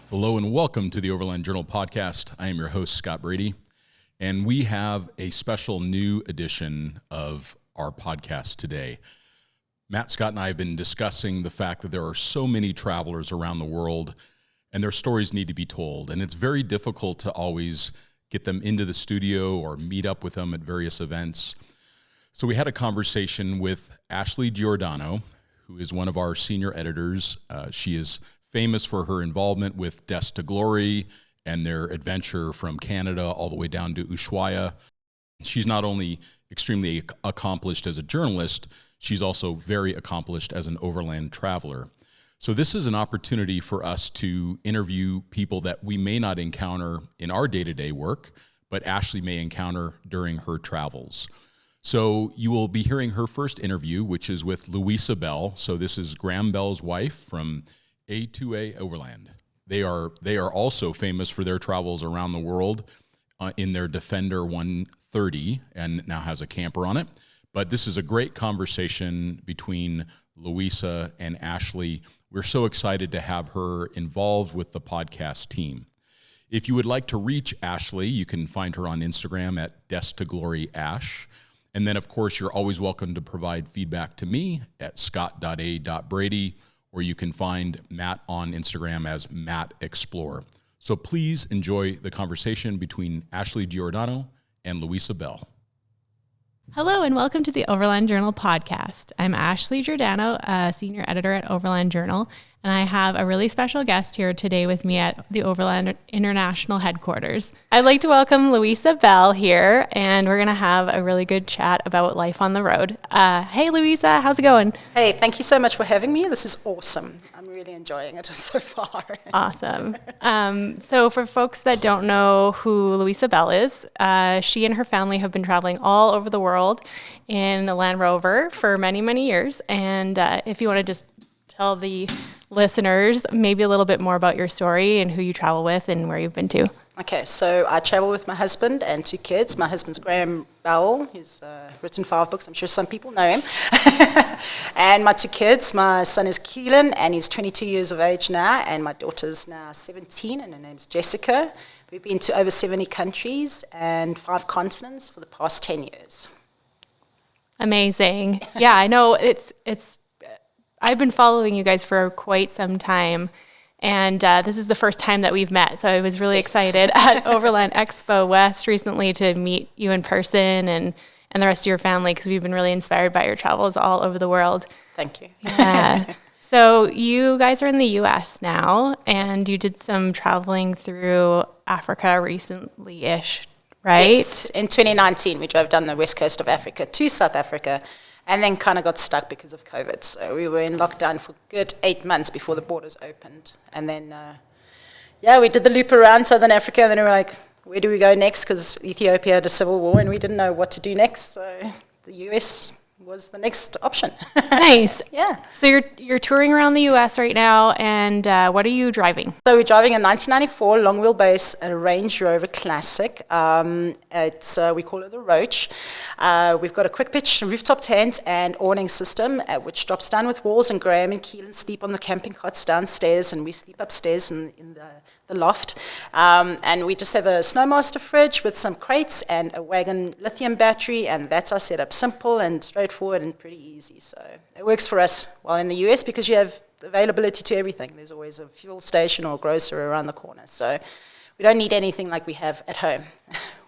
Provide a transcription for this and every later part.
Hello and welcome to the Overland Journal podcast. I am your host, Scott Brady, and we have a special new edition of our podcast today. Matt, Scott, and I have been discussing the fact that there are so many travelers around the world and their stories need to be told, and it's very difficult to always get them into the studio or meet up with them at various events. So we had a conversation with Ashley Giordano, who is one of our senior editors. She is famous for her involvement with Des to Glory and their adventure from Canada all the way down to Ushuaia. She's not only extremely accomplished as a journalist, she's also very accomplished as an overland traveler. So this is an opportunity for us to interview people that we may not encounter in our day-to-day work, but Ashley may encounter during her travels. So you will be hearing her first interview, which is with Luisa Bell. So this is Graham Bell's wife from A2A Overland. They are also famous for their travels around the world in their Defender 130 and now has a camper on it. But this is a great conversation between Luisa and Ashley. We're so excited to have her involved with the podcast team. If you would like to reach Ashley, you can find her on Instagram at Des to Glory Ash. And then, of course, you're always welcome to provide feedback to me at scott.a.brady, or you can find Matt on Instagram as Matt Explore. So please enjoy the conversation between Ashley Giordano and Luisa Bell. Hello and welcome to the Overland Journal podcast. I'm Ashley Giordano, a senior editor at Overland Journal, and I have a really special guest here today with me at the Overland International headquarters. I'd like to welcome Luisa Bell here, and we're going to have a really good chat about life on the road. Hey, Luisa, how's it going? Hey, thank you so much for having me. This is awesome. I'm really enjoying it so far. Awesome. So for folks that don't know who Luisa Bell is, she and her family have been traveling all over the world in a Land Rover for many, many years. And if you want to just tell the listeners maybe a little bit more about your story and who you travel with and where you've been to. Okay, so I travel with my husband and 2 kids. My husband's Graham Bell. He's written 5 books. I'm sure some people know him. And my 2 kids, my son is Keelan, and he's 22 years of age now, and my daughter's now 17, and her name's Jessica. We've been to over 70 countries and 5 continents for the past 10 years. Amazing. Yeah, I know it's I've been following you guys for quite some time, and this is the first time that we've met, so I was really excited at Overland Expo West recently to meet you in person and the rest of your family, because we've been really inspired by your travels all over the world. Thank you. Yeah. So you guys are in the U.S. now, and you did some traveling through Africa recently-ish, right? Yes. In 2019, we drove down the west coast of Africa to South Africa, and then kind of got stuck because of COVID. So we were in lockdown for a good 8 months before the borders opened. And then, we did the loop around Southern Africa, and then we were like, where do we go next? Because Ethiopia had a civil war, and we didn't know what to do next. So the US was the next option. Nice. Yeah. So you're touring around the U.S. right now, and what are you driving? So we're driving a 1994 long wheelbase Range Rover Classic. We call it the Roach. We've got a quick pitch rooftop tent and awning system, which drops down with walls, and Graham and Keelan sleep on the camping cots downstairs, and we sleep upstairs in the loft. And we just have a Snowmaster fridge with some crates and a wagon lithium battery, and that's our setup. Simple and straightforward and pretty easy. So it works for us while in the US because you have availability to everything. There's always a fuel station or a grocery around the corner. So we don't need anything like we have at home.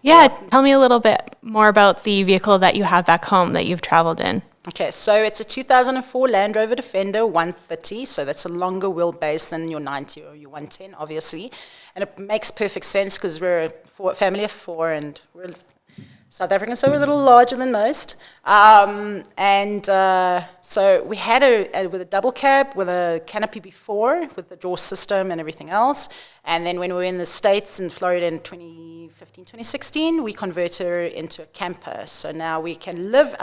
Yeah, tell me a little bit more about the vehicle that you have back home that you've traveled in. Okay, so it's a 2004 Land Rover Defender 130, so that's a longer wheelbase than your 90 or your 110, obviously. And it makes perfect sense because we're a family of 4 and we're South African, so we're a little larger than most. So we had with a double cab with a canopy before, with the door system and everything else. And then when we were in the States in Florida in 2015, 2016, we converted her into a camper. So now we can live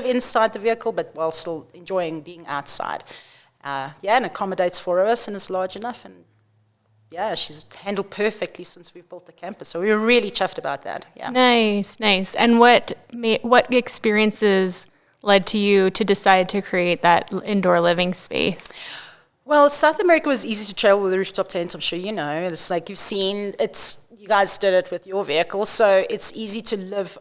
inside the vehicle, but while still enjoying being outside. And accommodates 4 of us and is large enough. And yeah, she's handled perfectly since we built the camper. So we were really chuffed about that. Yeah. Nice. And what experiences led to you to decide to create that indoor living space? Well, South America was easy to travel with a rooftop tent, I'm sure you know. It's like you've seen, you guys did it with your vehicle, so it's easy to live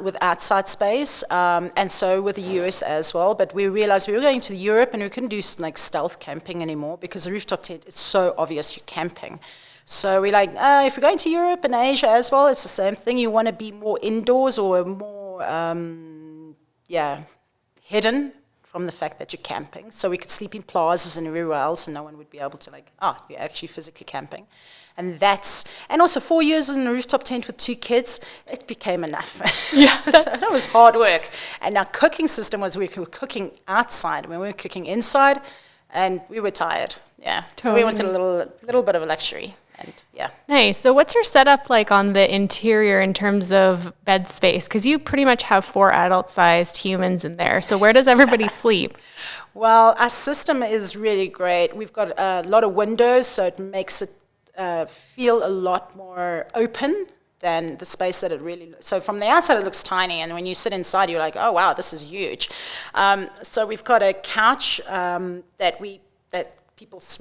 with outside space, and so with the US as well. But we realized we were going to Europe and we couldn't do like stealth camping anymore because the rooftop tent is so obvious you're camping. So we're like, if we're going to Europe and Asia as well, it's the same thing. You want to be more indoors or more, hidden from the fact that you're camping. So we could sleep in plazas and everywhere else and no one would be able to you're actually physically camping. And also 4 years in a rooftop tent with 2 kids, it became enough. Yeah. So that was hard work. And our cooking system was we were cooking outside when we were cooking inside and we were tired. Yeah. Totally. So we wanted a little bit of a luxury. And yeah. Nice. So what's your setup like on the interior in terms of bed space? Because you pretty much have 4 adult-sized humans in there. So where does everybody sleep? Well, our system is really great. We've got a lot of windows, so it makes it feel a lot more open than the space that it really. So from the outside, it looks tiny, and when you sit inside, you're like, oh wow, this is huge. So we've got a couch that we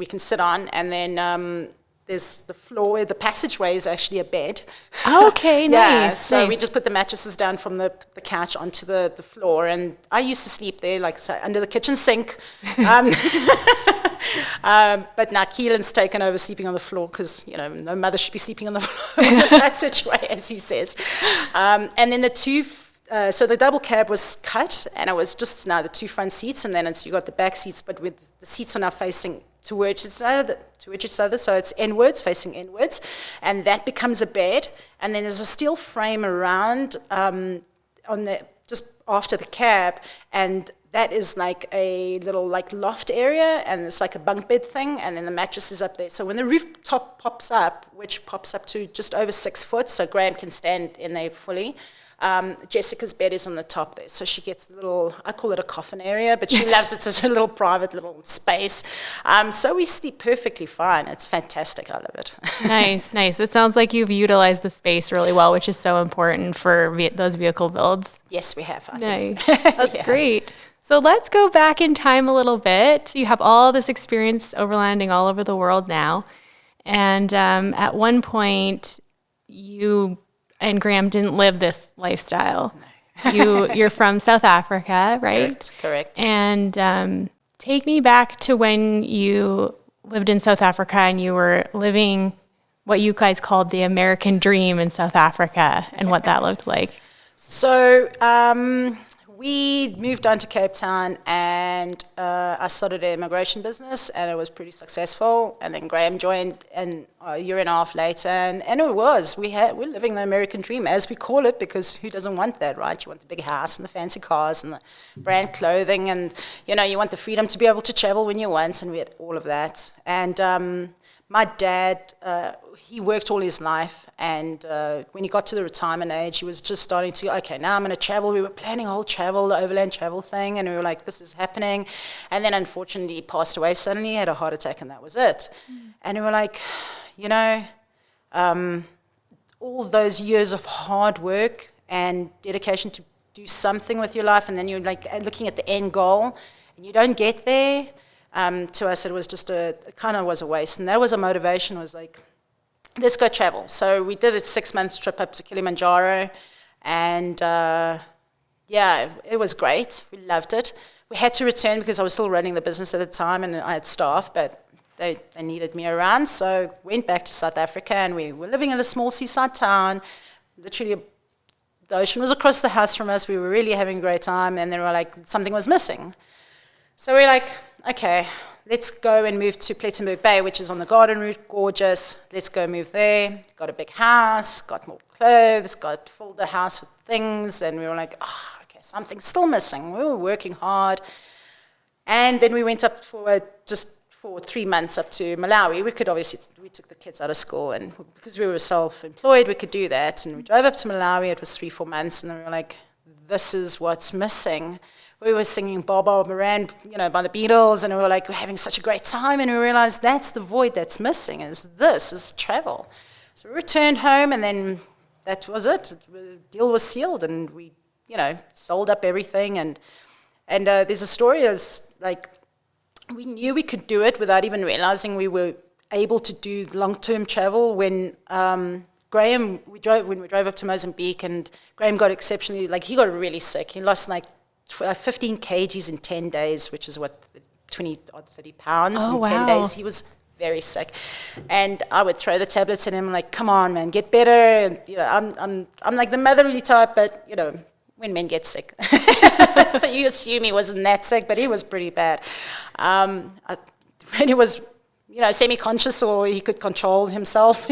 can sit on, and then. There's the floor, the passageway is actually a bed. Okay, yeah, nice. So we just put the mattresses down from the couch onto the floor. And I used to sleep there, like so, under the kitchen sink. But now Keelan's taken over sleeping on the floor because, no mother should be sleeping on the floor in the passageway, as he says. And then so the double cab was cut, and it was just now the 2 front seats, and then you got the back seats, but with the seats are now facing towards each other, so it's facing inwards, and that becomes a bed, and then there's a steel frame around just after the cab, and that is like a little loft area, and it's like a bunk bed thing, and then the mattress is up there. So when the rooftop pops up, which pops up to just over 6 foot, so Graham can stand in there fully. Jessica's bed is on the top there, so she gets I call it a coffin area, but she loves it. It's a little private little space. So we sleep perfectly fine. It's fantastic. I love it. Nice. It sounds like you've utilized the space really well, which is so important for those vehicle builds. Yes, we have. Nice. That's great. So let's go back in time a little bit. You have all this experience overlanding all over the world now. And at one point, you and Graham didn't live this lifestyle. No. You're from South Africa, right? Correct. And take me back to when you lived in South Africa and you were living what you guys called the American dream in South Africa and what that looked like. So we moved down to Cape Town, and I started an immigration business, and it was pretty successful. And then Graham joined, and a year and a half later, and it was. We're living the American dream, as we call it, because who doesn't want that, right? You want the big house and the fancy cars and the brand clothing, and you want the freedom to be able to travel when you want, and we had all of that. And my dad, he worked all his life, and when he got to the retirement age, he was just starting to, okay, now I'm going to travel. We were planning a whole the overland travel thing, and we were like, this is happening. And then unfortunately, he passed away suddenly, he had a heart attack, and that was it. And we were like, all those years of hard work and dedication to do something with your life, and then you're like looking at the end goal, and you don't get there. To us, it was just it kind of was a waste. And that was a motivation, was like, let's go travel. So we did a 6-month trip up to Kilimanjaro. And it was great. We loved it. We had to return because I was still running the business at the time and I had staff, but they needed me around. So went back to South Africa, and we were living in a small seaside town. Literally, the ocean was across the house from us. We were really having a great time. And then we were like, something was missing. So we're like, okay, let's go and move to Plettenberg Bay, which is on the garden route, gorgeous. Let's go move there. Got a big house, got more clothes, filled the house with things, and we were like, okay, something's still missing. We were working hard. And then we went up for 3 months up to Malawi. We took the kids out of school, and because we were self-employed, we could do that. And we drove up to Malawi. It was 3-4 months, and then we were like, this is what's missing. We were singing Barbara Moran, by the Beatles, and we were like, we're having such a great time, and we realized that's the void that's missing, is travel. So we returned home, and then that was it. The deal was sealed, and we, sold up everything, and there's a story, as like, we knew we could do it without even realizing we were able to do long-term travel. When when we drove up to Mozambique, and Graham got exceptionally, like, he got really sick. He lost like 15 kgs in 10 days, which is what, 20 or 30 pounds in 10 days. He was very sick, and I would throw the tablets at him, like, come on, man, get better. And I'm like the motherly type, but when men get sick, so you assume he wasn't that sick, but he was pretty bad. When he was semi-conscious, or he could control himself,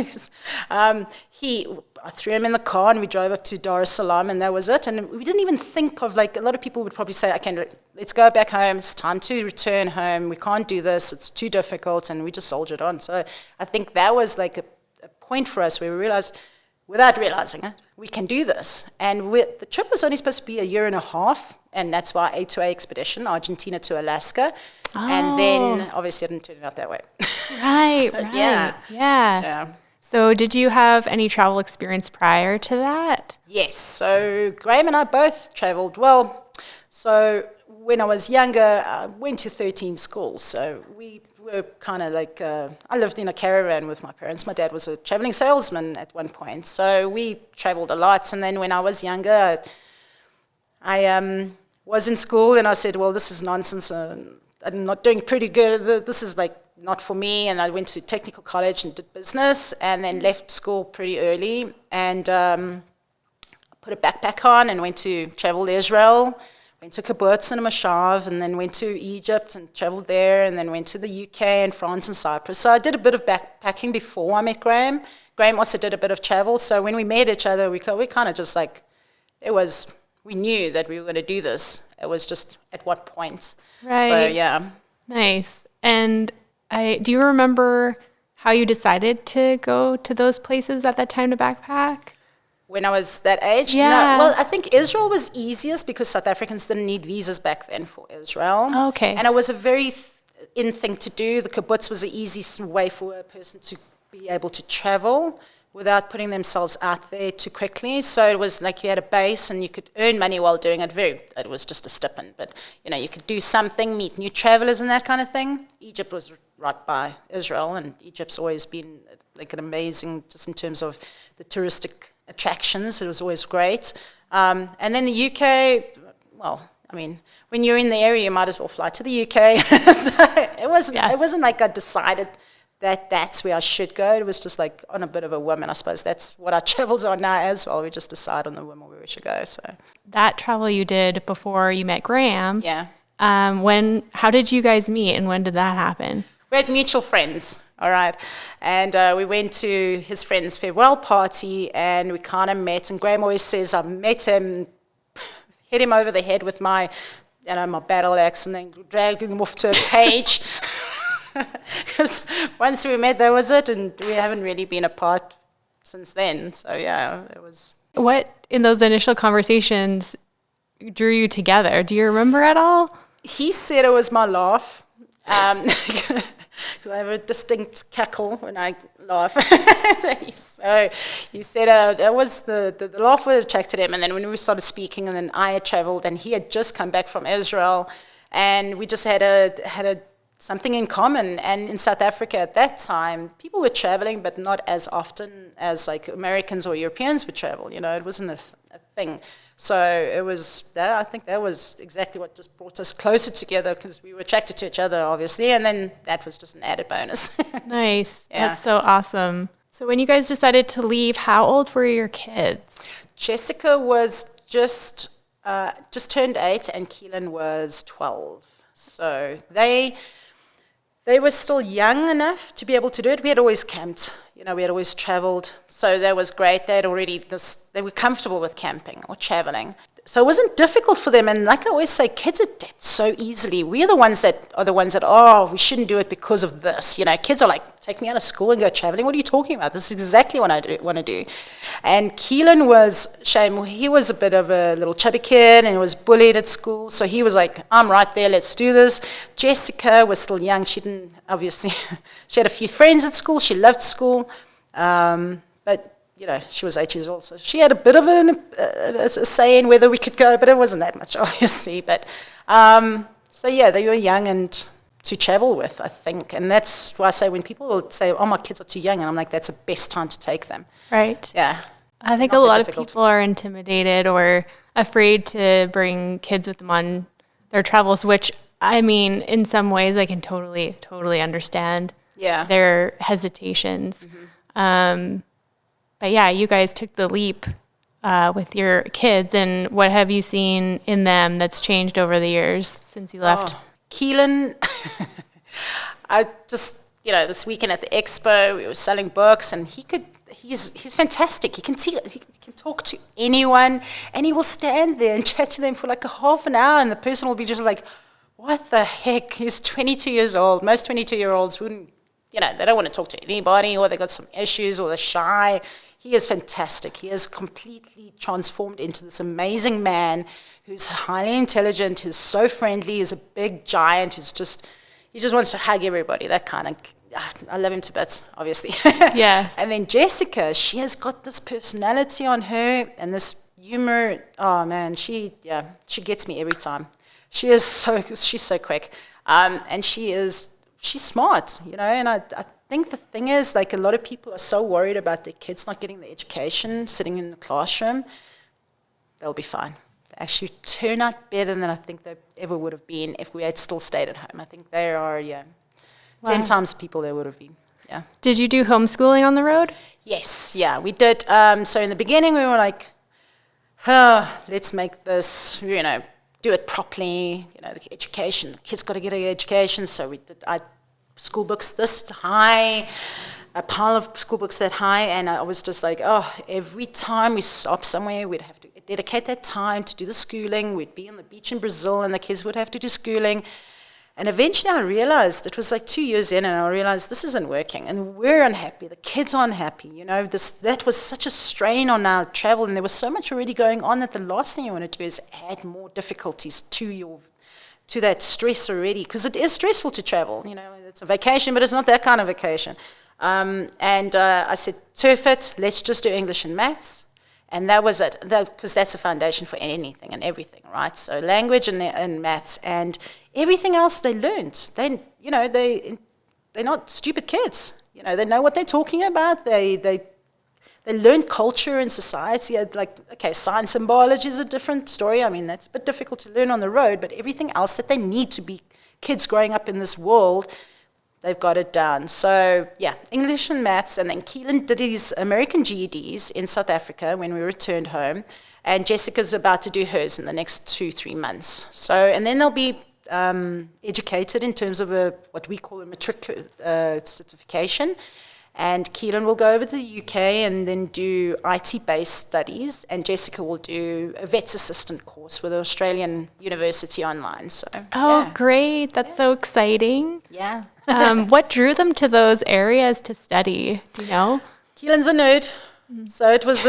I threw him in the car and we drove up to Dar es Salaam, and that was it. And we didn't even think of, like, a lot of people would probably say, okay, let's go back home. It's time to return home. We can't do this. It's too difficult. And we just soldiered on. So I think that was like a point for us where we realized, without realizing it, we can do this. And the trip was only supposed to be a year and a half. And that's why A2A expedition, Argentina to Alaska. Oh. And then obviously it didn't turn out that way. Right, so, right. Yeah. So did you have any travel experience prior to that? Yes. So Graham and I both traveled. Well, so when I was younger, I went to 13 schools. So we were kind of like, I lived in a caravan with my parents. My dad was a traveling salesman at one point. So we traveled a lot. And then when I was younger, I was in school, and I said, well, this is nonsense. I'm not doing pretty good. This is like not for me. And I went to technical college and did business, and then left school pretty early, and put a backpack on and went to travel Israel, went to kibbutz and a moshav, and then went to Egypt and traveled there, and then went to the UK and France and Cyprus. So I did a bit of backpacking before I met Graham. Graham also did a bit of travel. So when we met each other, we kind of just like, we knew that we were going to do this. It was just at what point. Right. So, yeah. Nice. And do you remember how you decided to go to those places at that time to backpack? When I was that age? Yeah. No, well, I think Israel was easiest because South Africans didn't need visas back then for Israel. Okay. And it was a very in thing to do. The kibbutz was the easiest way for a person to be able to travel without putting themselves out there too quickly. So it was like you had a base and you could earn money while doing it. It was just a stipend, but you could do something, meet new travelers and that kind of thing. Egypt was right by Israel, and Egypt's always been like an amazing, just in terms of the touristic attractions, it was always great. And then the UK, well, I mean, when you're in the area, you might as well fly to the UK. So it wasn't like I decided that's where I should go. It was just like on a bit of a whim, and I suppose that's what our travels are now as well. We just decide on the whim where we should go. So that travel you did before you met Graham. Yeah. How did you guys meet, and when did that happen? We had mutual friends, all right, and we went to his friend's farewell party, and we kind of met. And Graham always says, I met him, hit him over the head with my battle axe, and then dragged him off to a cage. Because once we met, that was it, and we haven't really been apart since then. So yeah, it was. What in those initial conversations drew you together? Do you remember at all? He said it was my laugh. Because I have a distinct cackle when I laugh. So he said that was the laugh that attracted him. And then when we started speaking, and then I had traveled, and he had just come back from Israel, and we just had something in common. And in South Africa at that time, people were traveling, but not as often as like Americans or Europeans would travel. It wasn't a thing. So it was that. I think that was exactly what just brought us closer together, because we were attracted to each other, obviously, and then that was just an added bonus. Nice. Yeah. That's so awesome. So when you guys decided to leave, how old were your kids? Jessica was just turned 8, and Keelan was 12. So they were still young enough to be able to do it. We had always camped, we had always traveled. So that was great. They were comfortable with camping or traveling. So it wasn't difficult for them. And like I always say, kids adapt so easily. We are the ones that, we shouldn't do it because of this. Kids are like, take me out of school and go traveling. What are you talking about? This is exactly what I want to do. And Keelan was, he was a bit of a little chubby kid and was bullied at school. So he was like, I'm right there, let's do this. Jessica was still young. She didn't, obviously, she had a few friends at school. She loved school. But she was 8 years old, so she had a bit of a say in whether we could go, but it wasn't that much, obviously. But so yeah, they were young, and to travel with, I think. And that's why I say when people say, oh, my kids are too young, and I'm like, that's the best time to take them. Right. Yeah. I think Not a that lot of difficult. people are intimidated or afraid to bring kids with them on their travels, which, I mean, in some ways I can totally understand their hesitations. But yeah, you guys took the leap with your kids, and what have you seen in them that's changed over the years since you left? Keelan, I just, this weekend at the expo, we were selling books, and he's fantastic. He can talk to anyone, and he will stand there and chat to them for like a half an hour, and the person will be just like, what the heck? He's 22 years old. Most 22-year-olds wouldn't, they don't want to talk to anybody, or they got some issues, or they're shy. He is fantastic. He has completely transformed into this amazing man who's highly intelligent, who's so friendly, is a big giant, he just wants to hug everybody, that kind of. I love him to bits, obviously. Yes. And then Jessica, she has got this personality on her and this humor. Oh man, she gets me every time. She's so quick, and she's smart, and I think the thing is, like, a lot of people are so worried about their kids not getting the education, sitting in the classroom. They'll be fine. They actually turn out better than I think they ever would have been if we had still stayed at home. I think they are, 10 times the people they would have been. Yeah. Did you do homeschooling on the road? Yes, yeah, we did. So in the beginning, we were like, let's make this, do it properly. The education, the kids got to get an education. So we did school books this high, a pile of school books that high, and I was just like, every time we stop somewhere, we'd have to dedicate that time to do the schooling. We'd be on the beach in Brazil, and the kids would have to do schooling. And eventually I realized, it was like 2 years in, and I realized this isn't working. And we're unhappy. The kids are unhappy. That was such a strain on our travel, and there was so much already going on that the last thing you want to do is add more difficulties to that stress already. Because it is stressful to travel. It's a vacation, but it's not that kind of vacation. And I said, turf it. Let's just do English and maths. And that was it, because that's a foundation for anything and everything, right? So language and maths and everything else they learned. They're not stupid kids. They know what they're talking about. They learn culture and society. Like, okay, science and biology is a different story. I mean, that's a bit difficult to learn on the road, but everything else that they need to be kids growing up in this world, they've got it down. So, yeah, English and maths. And then Keelan did his American GEDs in South Africa when we returned home. And Jessica's about to do hers in the next 2-3 months. So, and then they'll be educated in terms of what we call a matric certification. And Keelan will go over to the UK and then do IT-based studies. And Jessica will do a vet's assistant course with an Australian university online. So, great. That's so exciting. Yeah. What drew them to those areas to study? Do you know? Keelan's a nerd, so it was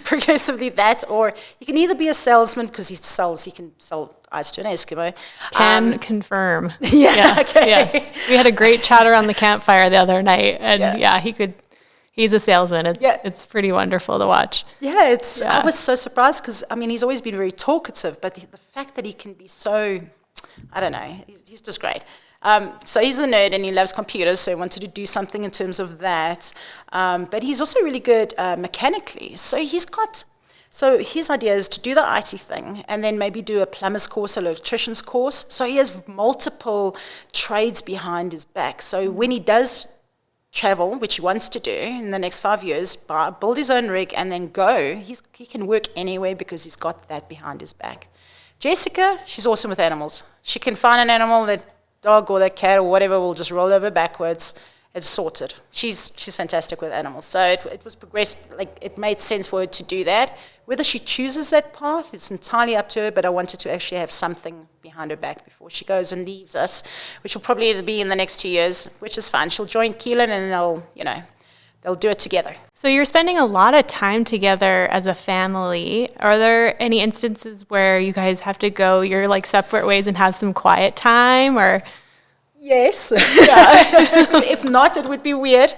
progressively that, or he can either be a salesman because he can sell ice to an Eskimo. Can confirm. Yeah, okay. Yes. We had a great chat around the campfire the other night, and he's a salesman. It's pretty wonderful to watch. Yeah, I was so surprised because, he's always been very talkative, but the fact that he can be so, I don't know, he's just great. So he's a nerd and he loves computers, so he wanted to do something in terms of that. But he's also really good mechanically. So his idea is to do the IT thing and then maybe do a plumber's course, an electrician's course. So he has multiple trades behind his back. So when he does travel, which he wants to do in the next 5 years, build his own rig and then go, he can work anywhere because he's got that behind his back. Jessica, she's awesome with animals. She can find an animal, that dog or that cat or whatever will just roll over backwards. It's sorted. She's fantastic with animals. So it was progressed, like it made sense for her to do that. Whether she chooses that path, it's entirely up to her, but I wanted to actually have something behind her back before she goes and leaves us, which will probably be in the next 2 years, which is fine. She'll join Keelan and they'll do it together. So you're spending a lot of time together as a family. Are there any instances where you guys have to go your separate ways and have some quiet time, or? Yes. Yeah. If not, it would be weird.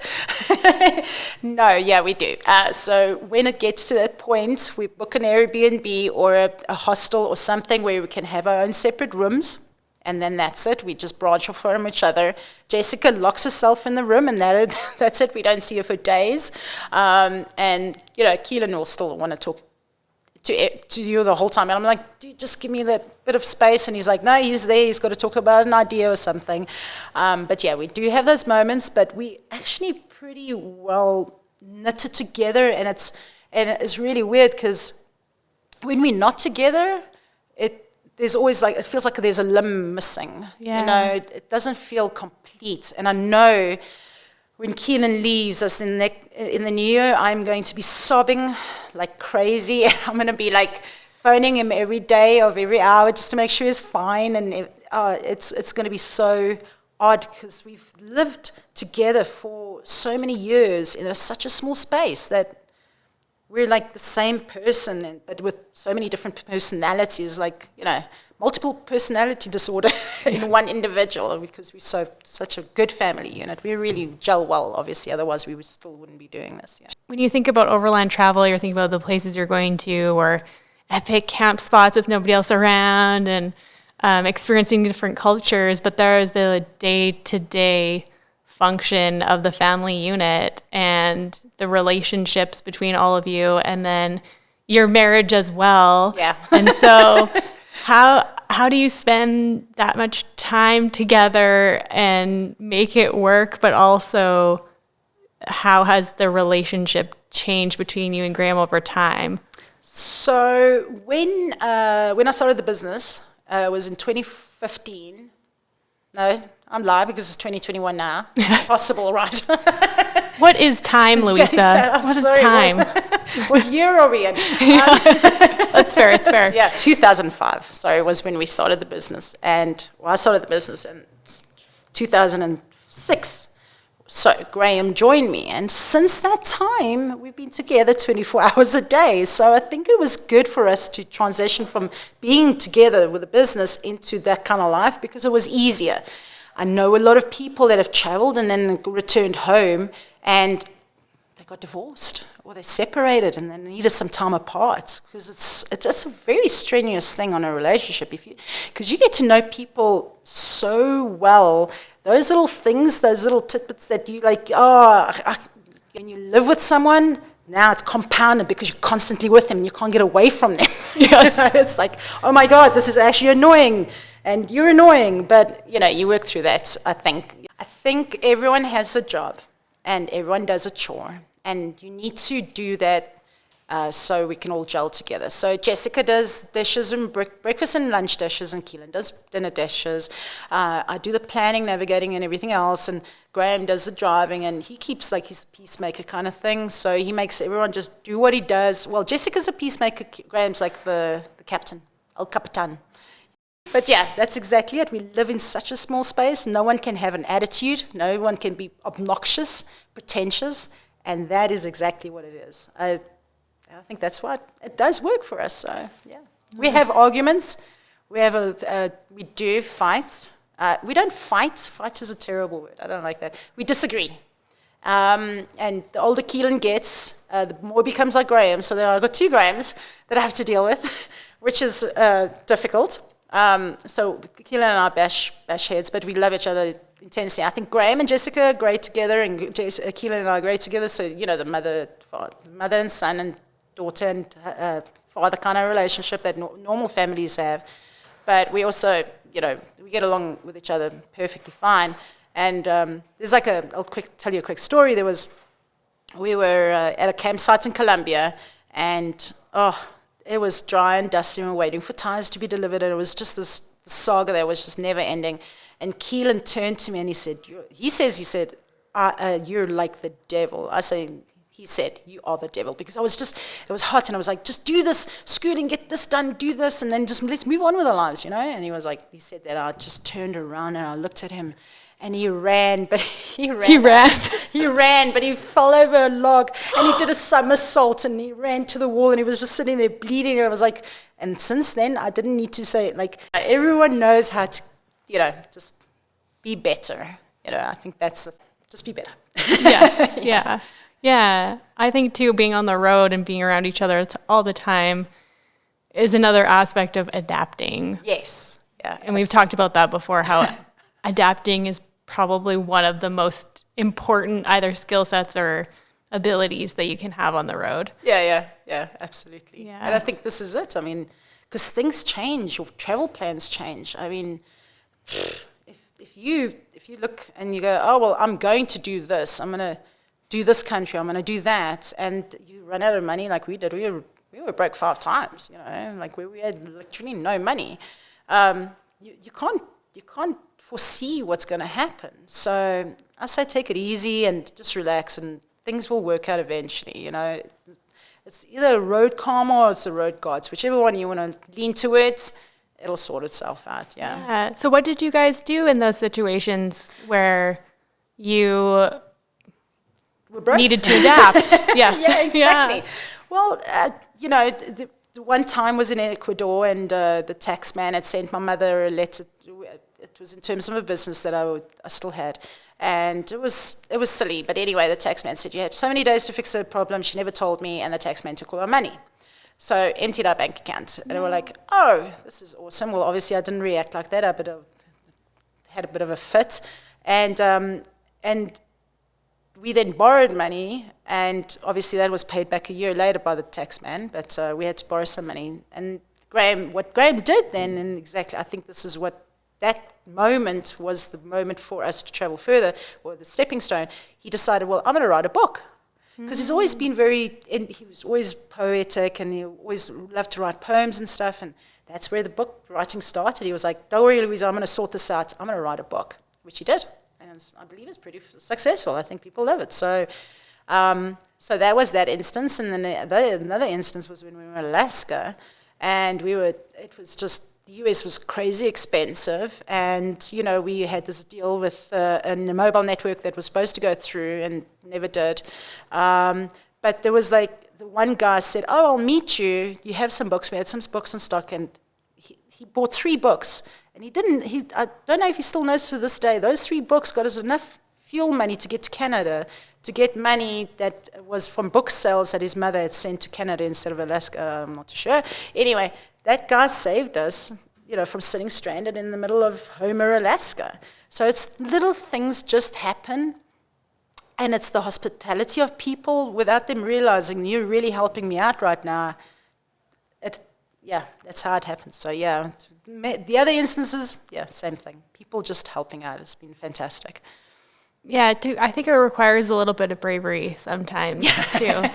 No, yeah, we do. So when it gets to that point, we book an Airbnb or a hostel or something where we can have our own separate rooms. and then that's it. We just branch off from each other. Jessica locks herself in the room, and that's it. We don't see her for days. And Keelan will still want to talk to you the whole time. And I'm like, dude, just give me that bit of space. And he's like, no, he's there. He's got to talk about an idea or something. But yeah, we do have those moments, but we actually pretty well knitted together. And it's really weird because when we're not together, there's always it feels like there's a limb missing. Yeah. It doesn't feel complete. And I know when Keelan leaves us in the new year, I'm going to be sobbing like crazy. I'm going to be phoning him every day of every hour just to make sure he's fine. And it's going to be so odd because we've lived together for so many years in such a small space that we're like the same person, but with so many different personalities, multiple personality disorder in one individual, because we're such a good family unit. We really gel well, obviously, otherwise we still wouldn't be doing this. Yeah. When you think about overland travel, you're thinking about the places you're going to, or epic camp spots with nobody else around, and experiencing different cultures, but there's the day-to-day function of the family unit and the relationships between all of you, and then your marriage as well. Yeah. And so how do you spend that much time together and make it work, but also how has the relationship changed between you and Graham over time? So when I started the business, it was in 2015. No, I'm lying because it's 2021 now. Possible, right? What is time, Luisa? What is time? What year are we in? That's fair, it's fair. Yeah, 2005, was when we started the business. And I started the business in 2006. So Graham joined me. And since that time, we've been together 24 hours a day. So I think it was good for us to transition from being together with a business into that kind of life because it was easier. I know a lot of people that have traveled and then returned home and they got divorced or they separated and then needed some time apart because it's a very strenuous thing on a relationship because you get to know people so well. Those little things, those little tidbits that you when you live with someone, now it's compounded because you're constantly with them and you can't get away from them. Yes. It's like, oh my God, this is actually annoying. And you're annoying, but you work through that, I think. I think everyone has a job and everyone does a chore. And you need to do that so we can all gel together. So Jessica does dishes and breakfast and lunch dishes, and Keelan does dinner dishes. I do the planning, navigating, and everything else. And Graham does the driving, and he keeps he's a peacemaker kind of thing. So he makes everyone just do what he does. Well, Jessica's a peacemaker. Graham's like the captain, El Capitan. But yeah, that's exactly it. We live in such a small space. No one can have an attitude. No one can be obnoxious, pretentious. And that is exactly what it is. I think that's why it does work for us. So yeah, we have arguments. We do fights. We don't fight. Fight is a terrible word. I don't like that. We disagree. And the older Keelan gets, the more he becomes like Graham. So I've got two Grahams that I have to deal with, which is difficult. So Keelan and I bash heads, but we love each other intensely. I think Graham and Jessica are great together, and Keelan and I are great together. So the mother and son and daughter and father kind of relationship that normal families have. But we also, we get along with each other perfectly fine. And there's I'll tell you a quick story. We were at a campsite in Colombia, and it was dry and dusty, and we were waiting for tires to be delivered, and it was just this saga that was just never ending. And Keelan turned to me and he said, you're like the devil. He said, you are the devil, because it was hot, and I was like, just do this, scooting, get this done, do this, and then just let's move on with our lives, And he said that. I just turned around and I looked at him, and he ran, but he ran, but he fell over a log, and he did a somersault, and he ran to the wall, and he was just sitting there bleeding, and I was like, and since then, I didn't need to say it. Everyone knows how to, just be better. I think just be better. Yeah. Yeah, I think too, being on the road and being around each other all the time is another aspect of adapting. Yes. Yeah. And we've talked about that before, how adapting is probably one of the most important either skill sets or abilities that you can have on the road. Yeah, absolutely. Yeah. And I think this is it. I mean, because things change, your travel plans change. I mean, if you look and you go, oh, well, I'm going to do this. I'm going to do this country. I'm going to do that. And you run out of money like we did. We were broke 5 times, like we had literally no money. You can't foresee what's going to happen. So I say take it easy and just relax, and things will work out eventually. It's either road karma or it's the road gods. Whichever one you want to lean towards, it'll sort itself out. Yeah. So what did you guys do in those situations where you needed to adapt? Yes. Yeah, exactly. Yeah. Well, the one time was in Ecuador, and the tax man had sent my mother a letter. It was in terms of a business that I still had, and it was silly. But anyway, the tax man said, you have so many days to fix the problem. She never told me, and the tax man took all our money. So emptied our bank account. And we were like, oh, this is awesome. Well, obviously I didn't react like that. I had a bit of a fit. And we then borrowed money, and obviously that was paid back a year later by the tax man, but we had to borrow some money. And what Graham did then, and exactly, I think this is what that moment was, the moment for us to travel further, or the stepping stone. He decided, well, I'm going to write a book. Because he's always been he was always poetic, and he always loved to write poems and stuff, and that's where the book writing started. He was like, don't worry, Louisa, I'm going to sort this out. I'm going to write a book, which he did. And I believe it's pretty successful. I think people love it. So that was that instance. And then another instance was when we were in Alaska, and it was just, the US was crazy expensive, and we had this deal with a mobile network that was supposed to go through and never did. But there was like, the one guy said, oh, I'll meet you. You have some books. We had some books in stock, and he bought 3 books. And I don't know if he still knows to this day, those 3 books got us enough fuel money to get to Canada, to get money that was from book sales that his mother had sent to Canada instead of Alaska. I'm not too sure. Anyway, that guy saved us, from sitting stranded in the middle of Homer, Alaska. So it's little things just happen, and it's the hospitality of people without them realizing you're really helping me out right now. That's how it happens. So the other instances, same thing. People just helping out. It's been fantastic. Yeah, I think it requires a little bit of bravery sometimes, too. A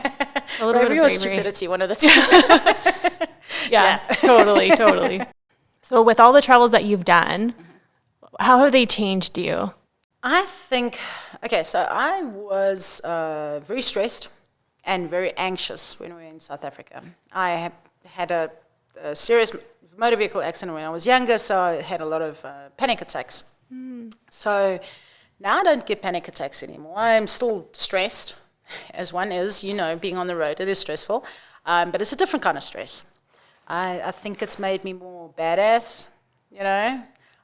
little bravery bit of or stupidity, one of the two. Yeah, totally. So with all the travels that you've done, how have they changed you? I think, so I was very stressed and very anxious when we were in South Africa. I had a serious motor vehicle accident when I was younger, so I had a lot of panic attacks. So now I don't get panic attacks anymore. I'm still stressed, as one is, being on the road. It is stressful, but it's a different kind of stress. I think it's made me more badass,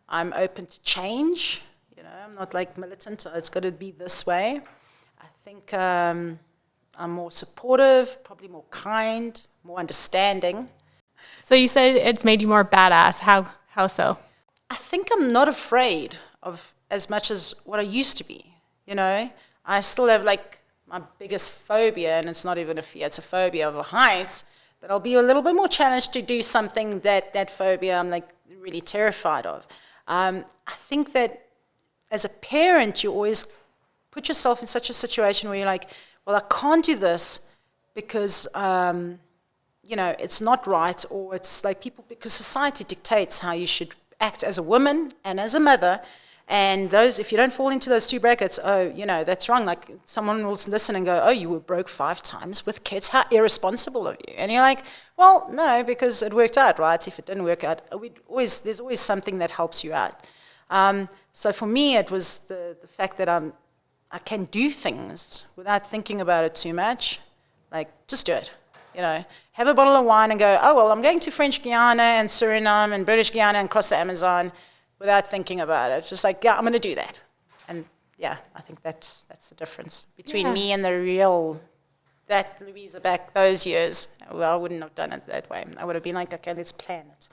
I'm open to change, I'm not like militant, it's got to be this way. I think I'm more supportive, probably more kind, more understanding. So you said it's made you more badass. How so? I think I'm not afraid of as much as what I used to be, I still have like my biggest phobia, and it's not even a fear, it's a phobia of heights. But I'll be a little bit more challenged to do something that phobia I'm like really terrified of. I think that as a parent, you always put yourself in such a situation where you're like, well, I can't do this because, it's not right, or it's like because society dictates how you should act as a woman and as a mother. And if you don't fall into those 2 brackets, that's wrong. Like someone will listen and go, oh, you were broke 5 times with kids. How irresponsible of you. And you're like, well, no, because it worked out, right? If it didn't work out, there's always something that helps you out. So for me, it was the fact that I can do things without thinking about it too much. Like, just do it. Have a bottle of wine and go, oh, well, I'm going to French Guiana and Suriname and British Guiana and cross the Amazon, without thinking about it. It's just like, I'm going to do that. And I think that's the difference between me and the that Luisa back those years, well, I wouldn't have done it that way. I would have been like, okay, let's plan it.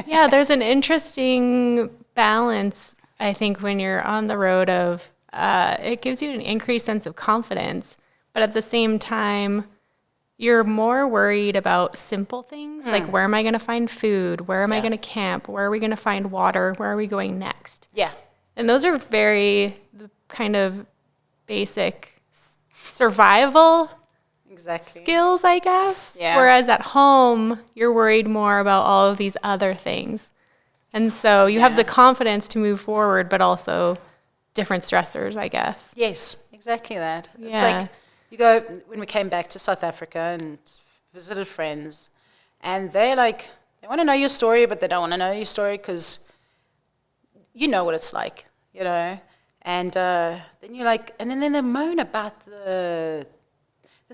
Yeah, there's an interesting balance, I think, when you're on the road of it gives you an increased sense of confidence, but at the same time, you're more worried about simple things, like where am I going to find food? Where am I going to camp? Where are we going to find water? Where are we going next? Yeah. And those are very kind of basic survival skills, I guess. Yeah. Whereas at home, you're worried more about all of these other things. And so you have the confidence to move forward, but also different stressors, I guess. Yes, exactly that. Yeah. It's like you go, when we came back to South Africa and visited friends, and they want to know your story, but they don't want to know your story because you know what it's like, you know. And then you're like, and then they moan about the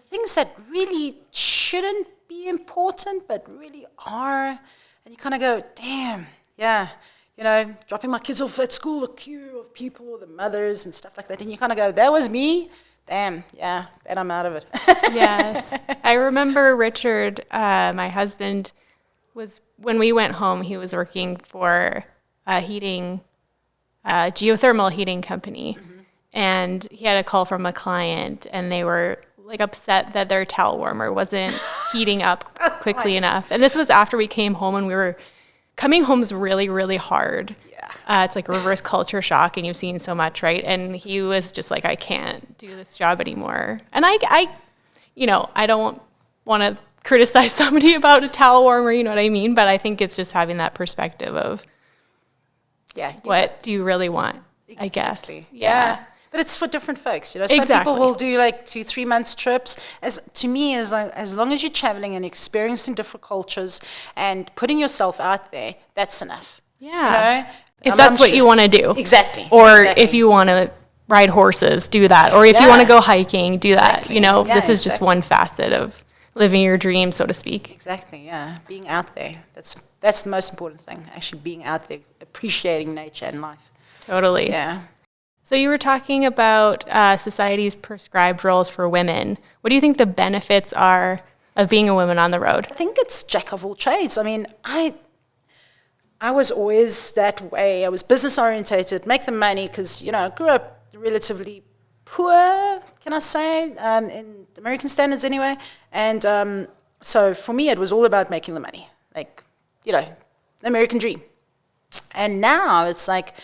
things that really shouldn't be important, but really are. And you kind of go, damn, yeah, you know, dropping my kids off at school, a queue of people, the mothers and stuff like that. And you kind of go, that was me. Damn, yeah, and I'm out of it. Yes. I remember Richard, my husband, when we went home, he was working for a geothermal heating company. Mm-hmm. And he had a call from a client, and they were like upset that their towel warmer wasn't heating up quickly enough. And this was after we came home, and coming home's really, really hard. It's like reverse culture shock, and you've seen so much, right? And he was just like, I can't do this job anymore. And I don't want to criticize somebody about a towel warmer, you know what I mean? But I think it's just having that perspective of, what do you really want, I guess. Yeah. But it's for different folks, you know. Some people will do like 2-3 months trips. As long as you're traveling and experiencing different cultures and putting yourself out there, that's enough. Yeah. You know? If that's what you want to do. Exactly. Or if you want to ride horses, do that. Or if you want to go hiking, do that. You know, this is just one facet of living your dream, so to speak. Exactly, yeah. Being out there. That's the most important thing, actually being out there, appreciating nature and life. Totally. Yeah. So you were talking about society's prescribed roles for women. What do you think the benefits are of being a woman on the road? I think it's jack of all trades. I mean, I was always that way. I was business orientated, make the money, because, you know, I grew up relatively poor, can I say, in American standards anyway. And so for me, it was all about making the money, like, you know, the American dream. And now it's like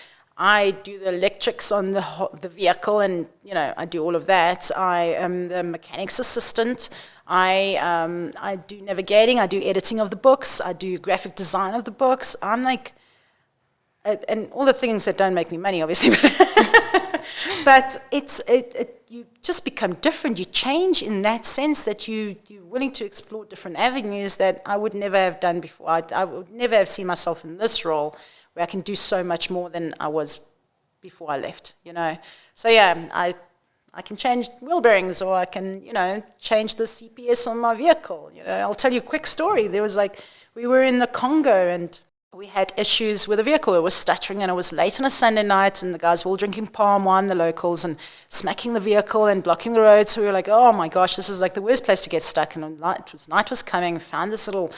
I do the electrics on the vehicle, and, you know, I do all of that. I am the mechanic's assistant. I do navigating, I do editing of the books, I do graphic design of the books. I'm like, and all the things that don't make me money, obviously. But you just become different. You change in that sense that you're willing to explore different avenues that I would never have done before. I would never have seen myself in this role where I can do so much more than I was before I left, you know. So yeah, I can change wheel bearings, or I can, you know, change the CPS on my vehicle. You know, I'll tell you a quick story. There was we were in the Congo, and we had issues with the vehicle. It was stuttering, and it was late on a Sunday night, and the guys were all drinking palm wine, the locals, and smacking the vehicle and blocking the road. So we were like, oh my gosh, this is like the worst place to get stuck. And night was coming, found this little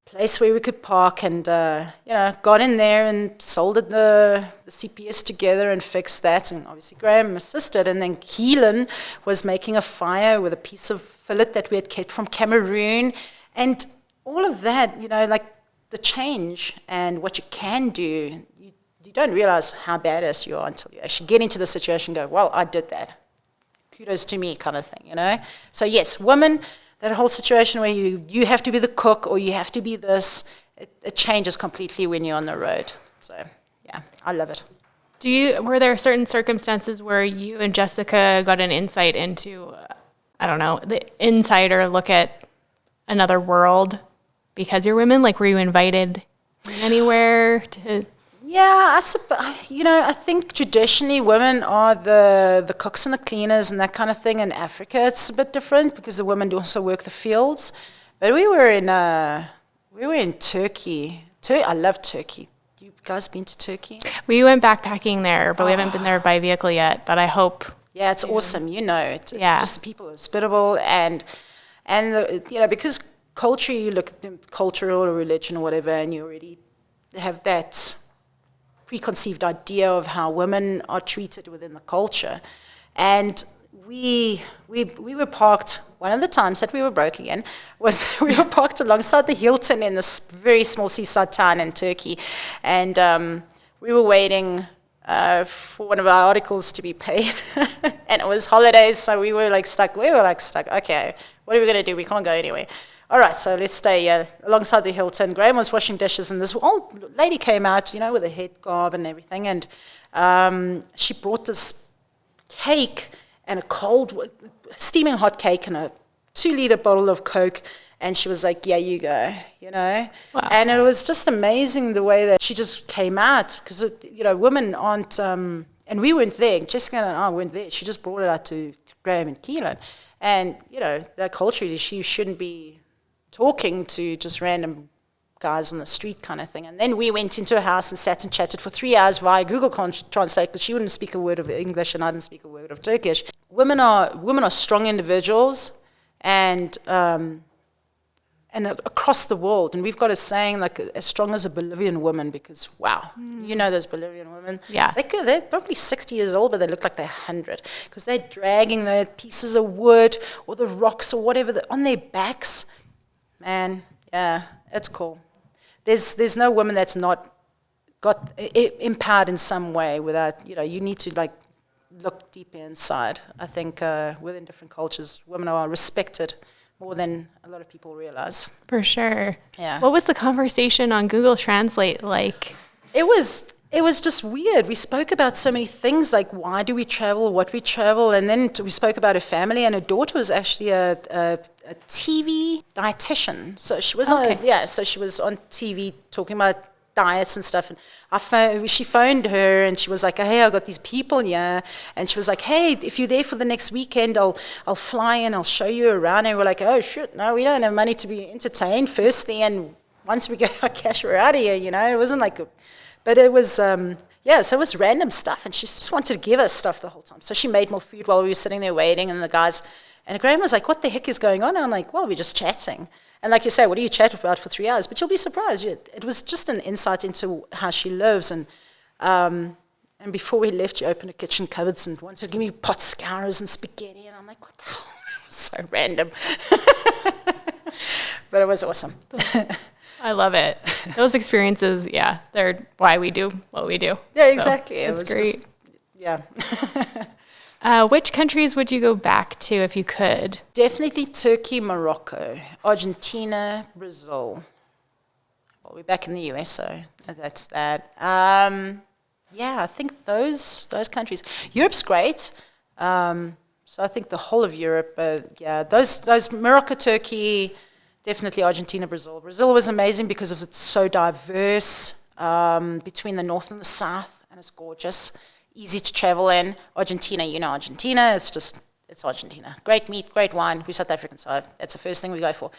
place where we could park, and you know, got in there and soldered the CPS together and fixed that. And obviously Graham assisted, and then Keelan was making a fire with a piece of fillet that we had kept from Cameroon, and all of that, you know, like the change and what you can do. You don't realize how badass you are until you actually get into the situation and go, well, I did that. Kudos to me, kind of thing, you know. So yes, women, that whole situation where you have to be the cook or you have to be this, it changes completely when you're on the road. So, yeah, I love it. Were there certain circumstances where you and Jessica got an insight into, I don't know, the insider look at another world because you're women? Like, were you invited anywhere to... Yeah, I think traditionally women are the cooks and the cleaners and that kind of thing. In Africa, it's a bit different because the women do also work the fields. But we were in Turkey. I love Turkey. You guys been to Turkey? We went backpacking there, but we haven't been there by vehicle yet. But I hope Yeah, it's awesome. It's Yeah. just the people are hospitable and because culture, you look at the cultural or religion or whatever, and you already have that preconceived idea of how women are treated within the culture. And we were parked, one of the times that we were broke again, was we were parked alongside the Hilton in this very small seaside town in Turkey. And we were waiting for one of our articles to be paid. And it was holidays, so we were stuck. Okay, what are we going to do? We can't go anywhere. All right, so let's stay alongside the Hilton. Graham was washing dishes, and this old lady came out, with a head garb and everything, and she brought this cake and a cold, steaming hot cake and a 2-liter bottle of Coke, and she was like, yeah, you go, Wow. And it was just amazing the way that she just came out, because, women aren't, and we weren't there, Jessica and I weren't there, she just brought it out to Graham and Keelan, and, that culturally, she shouldn't be talking to just random guys on the street kind of thing. And then we went into a house and sat and chatted for 3 hours via Google Translate, because she wouldn't speak a word of English and I didn't speak a word of Turkish. Women are strong individuals, and across the world. And we've got a saying as strong as a Bolivian woman, because wow, those Bolivian women. Yeah. They're probably 60 years old, but they look like they're 100, because they're dragging the pieces of wood or the rocks or whatever on their backs. Man, yeah, it's cool. There's no woman that's not got empowered in some way without, you need to look deeper inside. I think within different cultures, women are respected more than a lot of people realize. For sure. Yeah. What was the conversation on Google Translate like? It was just weird. We spoke about so many things, like why do we travel, what we travel, and then we spoke about her family, and her daughter was actually a TV dietitian. So she was so she was on TV talking about diets and stuff. And she phoned her, and she was like, "Hey, I got these people here," and she was like, "Hey, if you're there for the next weekend, I'll fly in, I'll show you around." And we're like, "Oh shit, no, we don't have money to be entertained firstly, and once we get our cash, we're out of here." It wasn't but it was, so it was random stuff, and she just wanted to give us stuff the whole time. So she made more food while we were sitting there waiting, and the guys, and Graham was like, "What the heck is going on?" And I'm like, "Well, we're just chatting." And like you say, what do you chat about for 3 hours? But you'll be surprised. It was just an insight into how she lives. And before we left, she opened her kitchen cupboards and wanted to give me pot scourers and spaghetti. And I'm like, what the hell? It was so random. But it was awesome. I love it. Those experiences, they're why we do what we do. Yeah, exactly. So, it's great. Which Which countries would you go back to if you could? Definitely Turkey, Morocco, Argentina, Brazil. Well, we're back in the US, so that's that. I think those countries. Europe's great. So I think the whole of Europe, but those Morocco, Turkey, definitely Argentina, Brazil. Brazil was amazing because of it's so diverse between the north and the south, and it's gorgeous. Easy to travel in. Argentina, Argentina, it's Argentina. Great meat, great wine. We're South African, so that's the first thing we go for.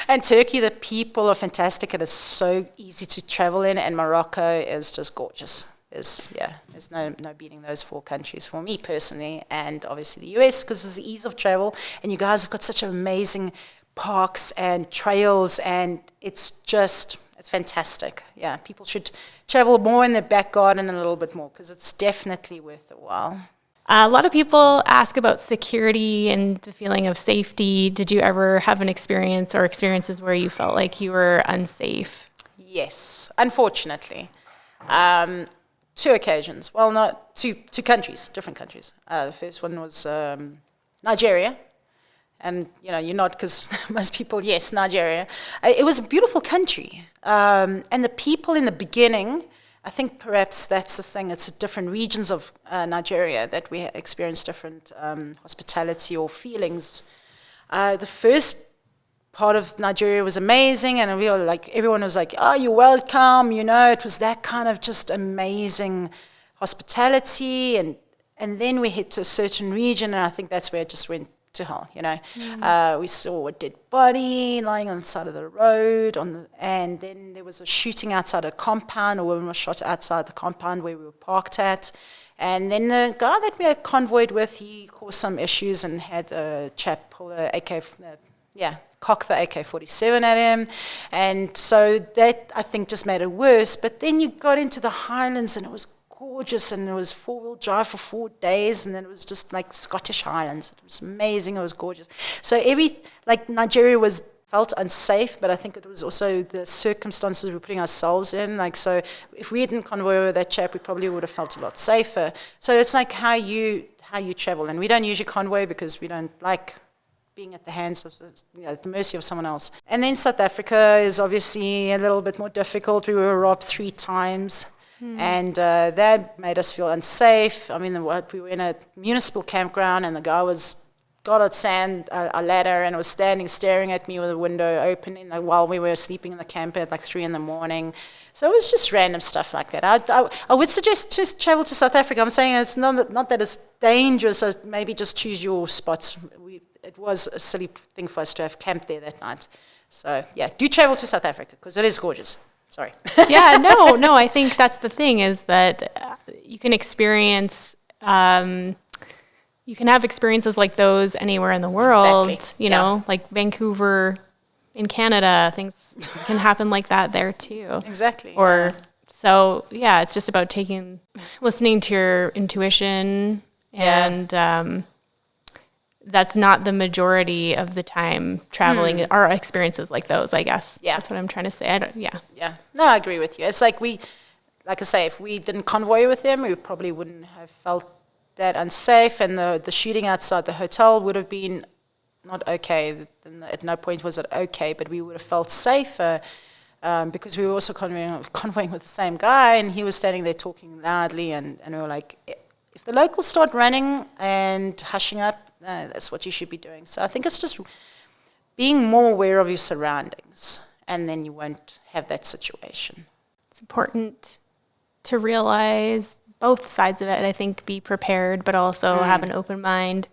And Turkey, the people are fantastic, and it's so easy to travel in, and Morocco is just gorgeous. There's no beating those 4 countries for me personally, and obviously the US, because it's the ease of travel, and you guys have got such amazing parks and trails, and it's fantastic. Yeah, people should travel more in their back garden a little bit more, because it's definitely worth a while. A lot of people ask about security and the feeling of safety. Did you ever have an experience or experiences where you felt like you were unsafe? Yes, unfortunately. 2 occasions. Well, not two countries, different countries. The first one was Nigeria. And, you're not, because most people, yes, Nigeria. It was a beautiful country. And the people in the beginning, I think perhaps that's the thing, it's different regions of Nigeria that we experience different hospitality or feelings. The first part of Nigeria was amazing, and everyone was like, "Oh, you're welcome," it was that kind of just amazing hospitality. And then we hit to a certain region, and I think that's where it just went to hell, We saw a dead body lying on the side of the road, and then there was a shooting outside a compound. A woman was shot outside the compound where we were parked at, And then the guy that we had convoyed with, he caused some issues and had a chap pull cock the AK-47 at him. And so that, I think, just made it worse. But then you got into the Highlands and it was gorgeous, and it was 4-wheel drive for 4 days, and then it was just like Scottish Highlands. It was amazing. It was gorgeous. So Nigeria felt unsafe, but I think it was also the circumstances we were putting ourselves in. Like, so if we hadn't convoyed with that chap, we probably would have felt a lot safer. So it's like how you travel, and we don't usually convoy because we don't like being at the hands of, at the mercy of someone else. And then South Africa is obviously a little bit more difficult. We were robbed 3 times. And that made us feel unsafe. I mean, we were in a municipal campground, and the guy got a ladder and was standing staring at me with the window open while we were sleeping in the camper at like 3 a.m. So it was just random stuff like that. I would suggest just travel to South Africa. I'm saying it's not that it's dangerous, so maybe just choose your spots. It was a silly thing for us to have camped there that night. So yeah, do travel to South Africa because it is gorgeous. Sorry. Yeah, no, I think that's the thing, is that you can experience, you can have experiences like those anywhere in the world. Exactly. You know, like Vancouver in Canada, things can happen like that there too. Exactly. So yeah, it's just about listening to your intuition, and that's not the majority of the time traveling are experiences like those, I guess. Yeah. That's what I'm trying to say. Yeah. No, I agree with you. It's like like I say, if we didn't convoy with them, we probably wouldn't have felt that unsafe, and the shooting outside the hotel would have been not okay. At no point was it okay, but we would have felt safer because we were also convoying with the same guy, and he was standing there talking loudly, and we were like, if the locals start running and hushing up, that's what you should be doing. So I think it's just being more aware of your surroundings, and then you won't have that situation. It's important to realize both sides of it. I think be prepared, but also have an open mind.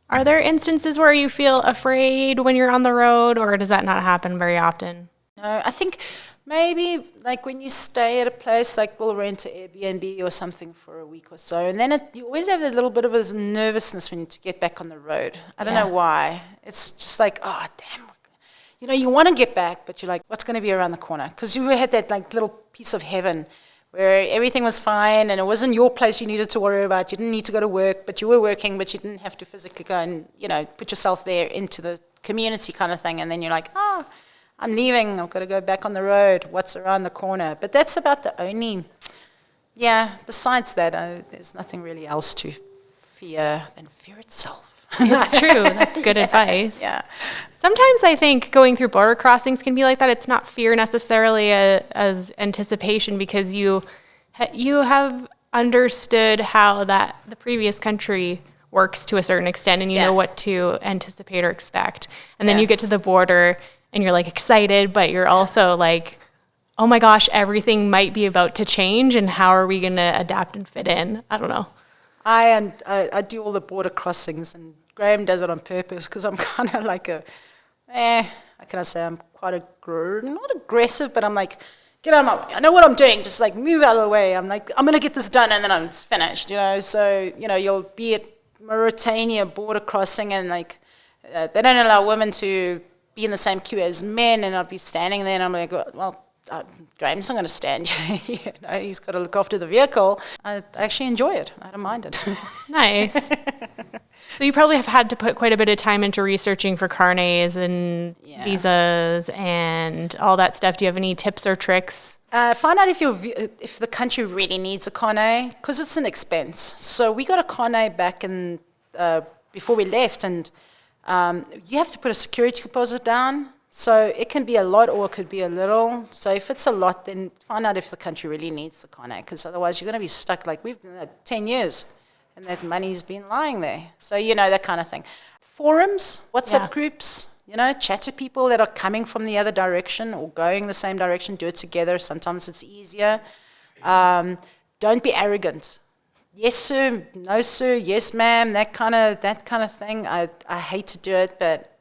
Are there instances where you feel afraid when you're on the road, or does that not happen very often? No, I think maybe like when you stay at a place, like we'll rent an Airbnb or something for a week or so, and then you always have a little bit of a nervousness when you get back on the road. I don't know why. It's just like, oh, damn. You know, you want to get back, but you're like, what's going to be around the corner? Because you had that like little piece of heaven where everything was fine, and it wasn't your place you needed to worry about. You didn't need to go to work, but you were working, but you didn't have to physically go and, put yourself there into the community kind of thing. And then you're like, oh, I'm leaving. I've got to go back on the road. What's around the corner? But that's about the only, besides that, there's nothing really else to fear than fear itself. It's true. That's good advice. Yeah. Sometimes I think going through border crossings can be like that. It's not fear necessarily as anticipation, because you have understood how the previous country works to a certain extent, and you know what to anticipate or expect. And then you get to the border and you're like excited, but you're also like, oh my gosh, everything might be about to change, and how are we going to adapt and fit in? I don't know. I do all the border crossings, and Graham does it on purpose because I'm kind of like how can I say, I'm quite not aggressive, but I'm like, get out of my way. I know what I'm doing. Just like move out of the way. I'm like, I'm going to get this done, and then I'm finished, So, you'll be at Mauritania border crossing, and like they don't allow women to be in the same queue as men, and I'll be standing there, and I'm like, well, Graham's not going to stand. He's got to look after the vehicle. I actually enjoy it. I don't mind it. Nice. So you probably have had to put quite a bit of time into researching for carnets and visas and all that stuff. Do you have any tips or tricks? Find out if the country really needs a carnet, because it's an expense. So we got a carnet back before we left, and you have to put a security deposit down. So it can be a lot, or it could be a little. So if it's a lot, then find out if the country really needs the carnet, because otherwise you're going to be stuck. Like we've been there 10 years, and that money's been lying there. So that kind of thing. Forums, WhatsApp groups, chat to people that are coming from the other direction or going the same direction. Do it together. Sometimes it's easier. Don't be arrogant. Yes, sir. No, sir. Yes, ma'am. That kind of thing. I hate to do it, but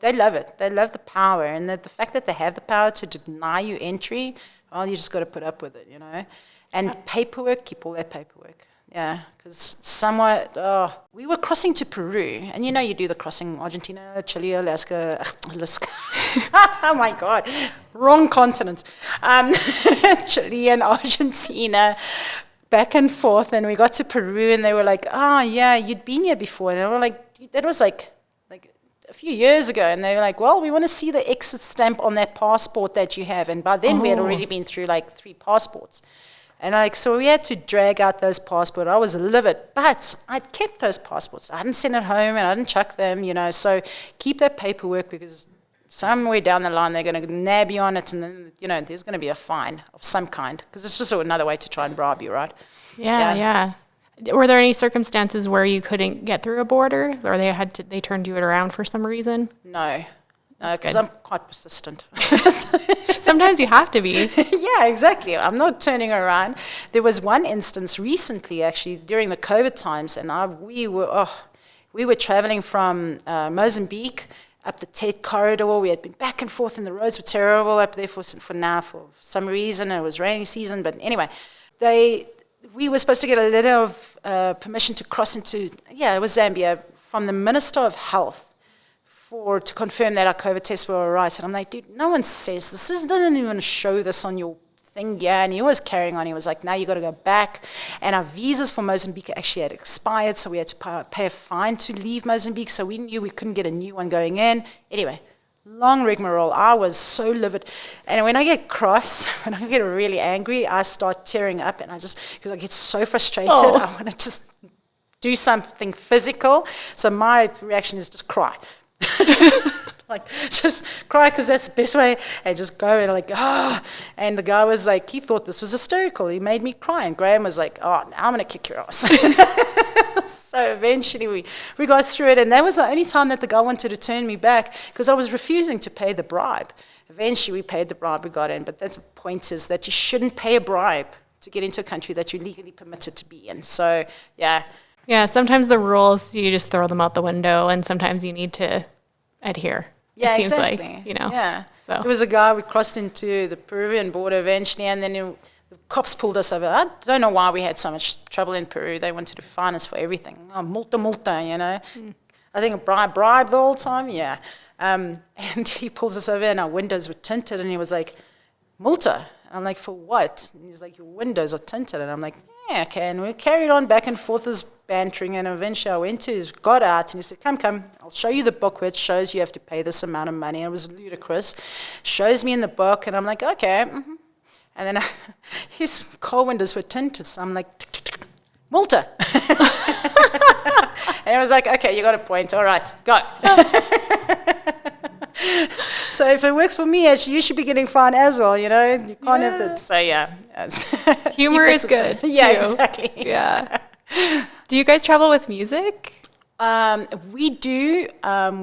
they love it. They love the power, and the fact that they have the power to deny you entry, well, you just got to put up with it, And paperwork, keep all that paperwork. Yeah, because we were crossing to Peru, and you do the crossing Argentina, Chile, Alaska. Oh my God, wrong continent. Chile and Argentina, back and forth, and we got to Peru, and they were like, "Oh yeah, you'd been here before," and I was like, "That was like a few years ago," and they were like, "Well, we want to see the exit stamp on that passport that you have," and by then we had already been through like 3 passports. And so we had to drag out those passports. I was livid, but I'd kept those passports. I hadn't sent it home and I didn't chuck them, so keep that paperwork, because somewhere down the line they're going to nab you on it, and then, there's going to be a fine of some kind, because it's just another way to try and bribe you, right? Yeah. Were there any circumstances where you couldn't get through a border, or they turned you around for some reason? No, because I'm quite persistent. Sometimes you have to be. Yeah, exactly. I'm not turning around. There was one instance recently, actually, during the COVID times, and we were traveling from Mozambique up the Tet corridor. We had been back and forth, and the roads were terrible up there for some reason. It was rainy season, but anyway, we were supposed to get a letter of permission to cross into, it was Zambia, from the Minister of Health, to confirm that our COVID tests were all right. And I'm like, dude, no one says this. This doesn't even show this on your thing. Yeah, and he was carrying on. He was like, now you got to go back. And our visas for Mozambique actually had expired, so we had to pay a fine to leave Mozambique, so we knew we couldn't get a new one going in. Anyway, long rigmarole. I was so livid. And when I get cross, when I get really angry, I start tearing up, and because I get so frustrated, I want to just do something physical. So my reaction is just cry. Just cry, because that's the best way, and just go and and the guy was like, he thought this was hysterical. He made me cry, and Graham was like, "Oh, now I'm gonna kick your ass." So eventually we got through it, and that was the only time that the guy wanted to turn me back, because I was refusing to pay the bribe. Eventually we paid the bribe, we got in, but that's the point, is that you shouldn't pay a bribe to get into a country that you're legally permitted to be in. So Yeah, sometimes the rules, you just throw them out the window, and sometimes you need to adhere. Yeah, it seems exactly. like, Yeah. So There was a guy, we crossed into the Peruvian border eventually, and then the cops pulled us over. I don't know why we had so much trouble in Peru. They wanted to fine us for everything. Oh, multa, I think a bribe the whole time, yeah. And he pulls us over, and our windows were tinted, and he was like, "Multa?" I'm like, "For what?" And he's like, "Your windows are tinted." And I'm like, "Yeah, okay." And we carried on back and forth, this bantering, and eventually got out, and he said, come, I'll show you the book where it shows you have to pay this amount of money. And it was ludicrous. Shows me in the book, and I'm like, "Okay." Mm-hmm. And then his car windows were tinted, so I'm like, tick, tick, tick, "Multa." And I was like, "Okay, you got a point. All right, go." So if it works for me, actually, you should be getting fined as well, You can't have that. So yeah. Humor is good. Yeah, too. exactly. Yeah. Do you guys travel with music? We do.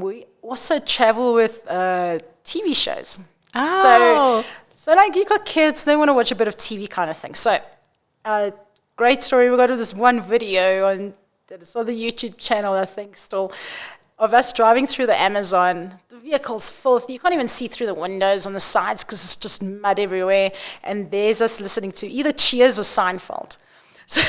We also travel with TV shows. Oh. So like, you got kids, they want to watch a bit of TV kind of thing. So, great story. We got this one video that is on the YouTube channel, I think, still, of us driving through the Amazon. The vehicle's filthy. You can't even see through the windows on the sides because it's just mud everywhere. And there's us listening to either Cheers or Seinfeld. So,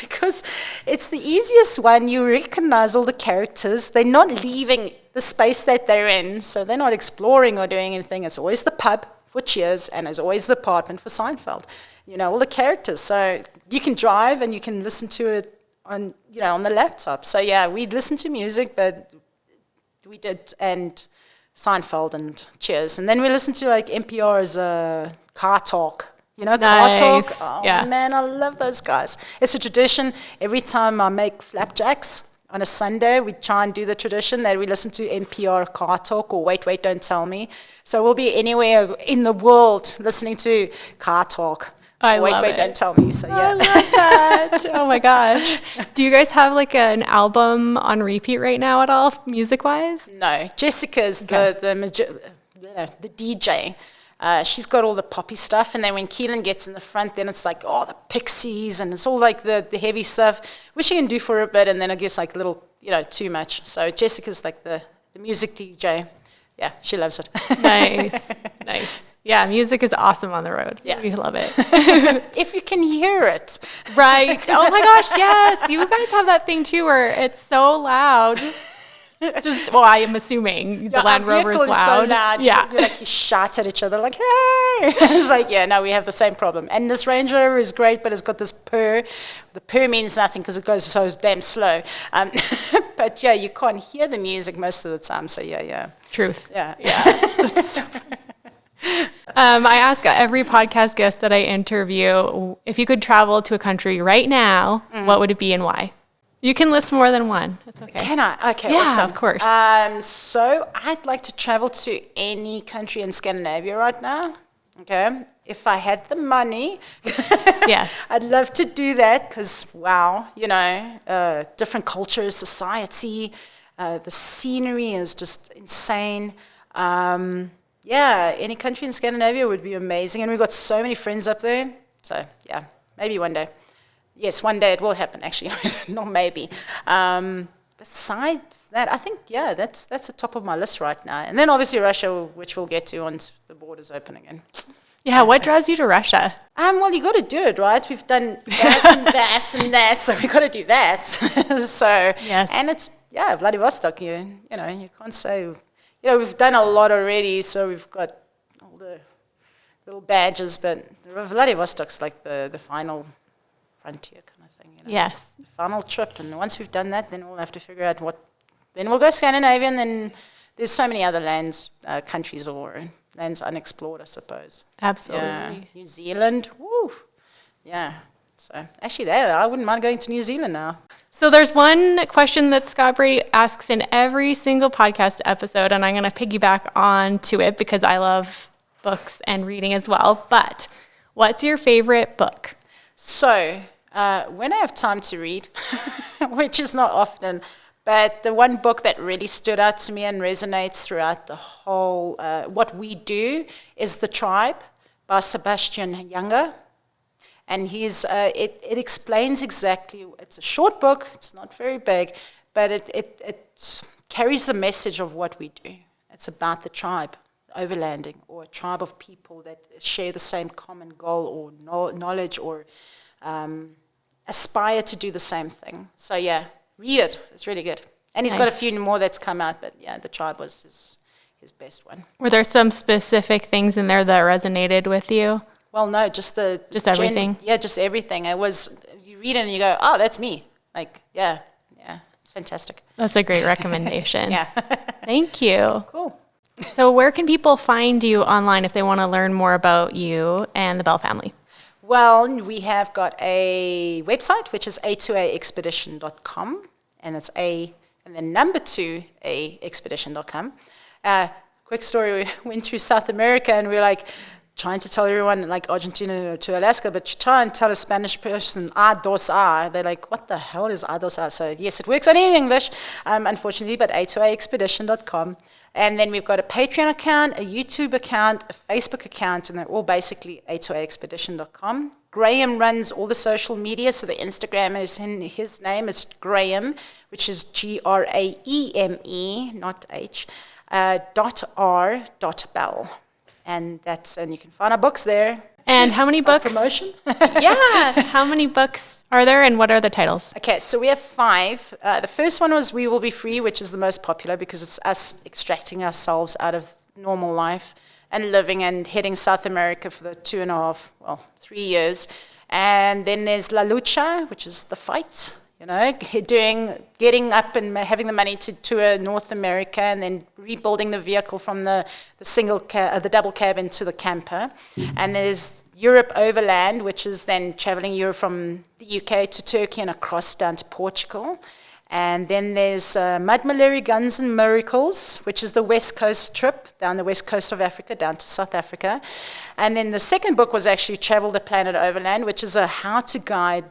because it's the easiest one, you recognize all the characters. They're not leaving the space that they're in, so they're not exploring or doing anything. It's always the pub for Cheers, and it's always the apartment for Seinfeld. All the characters. So you can drive and you can listen to it on the laptop. So yeah, we'd listen to music, but we did, and Seinfeld and Cheers. And then we listened to like NPR's Car Talk. Car Talk? Oh, yeah. Man, I love those guys. It's a tradition. Every time I make flapjacks on a Sunday, we try and do the tradition that we listen to NPR Car Talk or Wait, Wait, Don't Tell Me. So we'll be anywhere in the world listening to Car Talk. Wait, Don't Tell Me. So yeah. I love that. Oh my gosh. Do you guys have like an album on repeat right now at all, music-wise? No. Jessica's the DJ. She's got all the poppy stuff, and then when Keelan gets in the front, then it's like, the Pixies, and it's all like the heavy stuff, which she can do for a bit, and then it gets like a little, too much. So Jessica's like the music DJ. Yeah, she loves it. Nice. Yeah, music is awesome on the road. Yeah. We love it. If you can hear it. Right. Oh my gosh, yes. You guys have that thing too where it's so loud. Well, I am assuming the Land Rover is loud. loud. So loud. Yeah. You shout at each other like, hey! It's like, yeah, no, we have the same problem. And this Range Rover is great, but it's got this purr. The purr means nothing because it goes so damn slow. But yeah, you can't hear the music most of the time. So yeah. Truth. Yeah. I ask every podcast guest that I interview, if you could travel to a country right now, what would it be and why? You can list more than one. That's okay. Can I? Okay, yeah, awesome. Of course. So I'd like to travel to any country in Scandinavia right now. Okay, if I had the money, yes, I'd love to do that because, wow, different cultures, society, the scenery is just insane. Yeah, any country in Scandinavia would be amazing, and we've got so many friends up there. So yeah, maybe one day. Yes, one day it will happen, actually. Not maybe. Besides that, I think, yeah, that's the top of my list right now. And then obviously Russia, which we'll get to once the borders open again. Yeah, what draws you to Russia? Well, you got to do it, right? We've done that and that and that, so we got to do that. So, yes. And it's, yeah, Vladivostok, you can't say, we've done a lot already, so we've got all the little badges, but Vladivostok's like the final frontier kind of thing. Yes. The final trip, and once we've done that, then we'll have to figure out then we'll go Scandinavian, then there's so many other countries or lands unexplored, I suppose. Absolutely. Yeah. New Zealand, woo, yeah. So actually I wouldn't mind going to New Zealand now. So there's one question that Scott Brady asks in every single podcast episode, and I'm going to piggyback on to it because I love books and reading as well, but what's your favorite book? So, when I have time to read, which is not often, but the one book that really stood out to me and resonates throughout the whole, what we do, is The Tribe by Sebastian Junger. And it explains exactly, it's a short book, it's not very big, but it carries the message of what we do. It's about the tribe, overlanding, or a tribe of people that share the same common goal or knowledge or aspire to do the same thing. So yeah, read it. It's really good. And he's got a few more that's come out, but yeah, The Tribe was his best one. Were there some specific things in there that resonated with you? Well, no, just everything. Just everything. It was, you read it and you go, oh, that's me. Like, yeah, it's fantastic. That's a great recommendation. Yeah. Thank you. Cool. So where can people find you online if they want to learn more about you and the Bell family? Well, we have got a website, which is a2aexpedition.com, and it's A and then number 2, aexpedition.com. Quick story, we went through South America and we were like trying to tell everyone, like Argentina to Alaska, but you try and tell a Spanish person, a dos a, they're like, what the hell is a dos a? So yes, it works only in English, unfortunately, but a2aexpedition.com. And then we've got a Patreon account, a YouTube account, a Facebook account, and they're all basically a2aexpedition.com. Graham runs all the social media, so the Instagram is in his name. It's Graham, which is Graeme, not H, .r.bell. And you can find our books there. And how many books? Promotion. Yeah. How many books are there, and what are the titles? Okay, so we have 5. The first one was We Will Be Free, which is the most popular because it's us extracting ourselves out of normal life and living and heading South America for the 3 years. And then there's La Lucha, which is the fight. Getting up and having the money to tour North America and then rebuilding the vehicle from the double cab into the camper. And there's Europe Overland, which is then traveling Europe from the UK to Turkey and across down to Portugal. And then there's Mud, Malaria, Guns and Miracles, which is the West Coast trip down the west coast of Africa, down to South Africa. And then the second book was actually Travel the Planet Overland, which is a how-to guide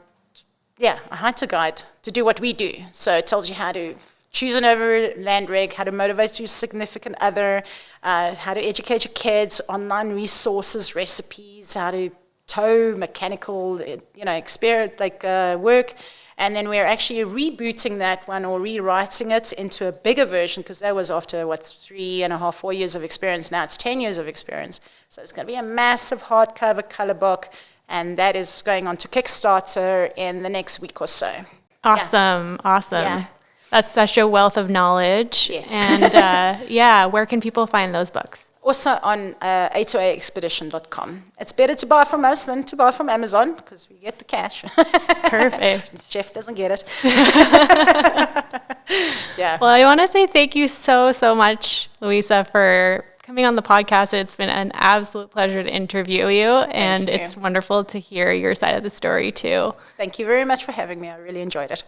to do what we do. So it tells you how to choose an overland rig, how to motivate your significant other, how to educate your kids, online resources, recipes, how to toe mechanical, experience, work. And then we're actually rebooting that one or rewriting it into a bigger version, because that was after 3.5, 4 years of experience. Now it's 10 years of experience. So it's going to be a massive hardcover color book, and that is going on to Kickstarter in the next week or so. Awesome. Yeah. That's such a wealth of knowledge. Yes. And where can people find those books? Also on a2aexpedition.com. It's better to buy from us than to buy from Amazon, because we get the cash. Perfect. Jeff doesn't get it. Yeah. Well, I want to say thank you so much, Luisa, for coming on the podcast. It's been an absolute pleasure to interview you, and it's wonderful to hear your side of the story too. Thank you very much for having me. I really enjoyed it.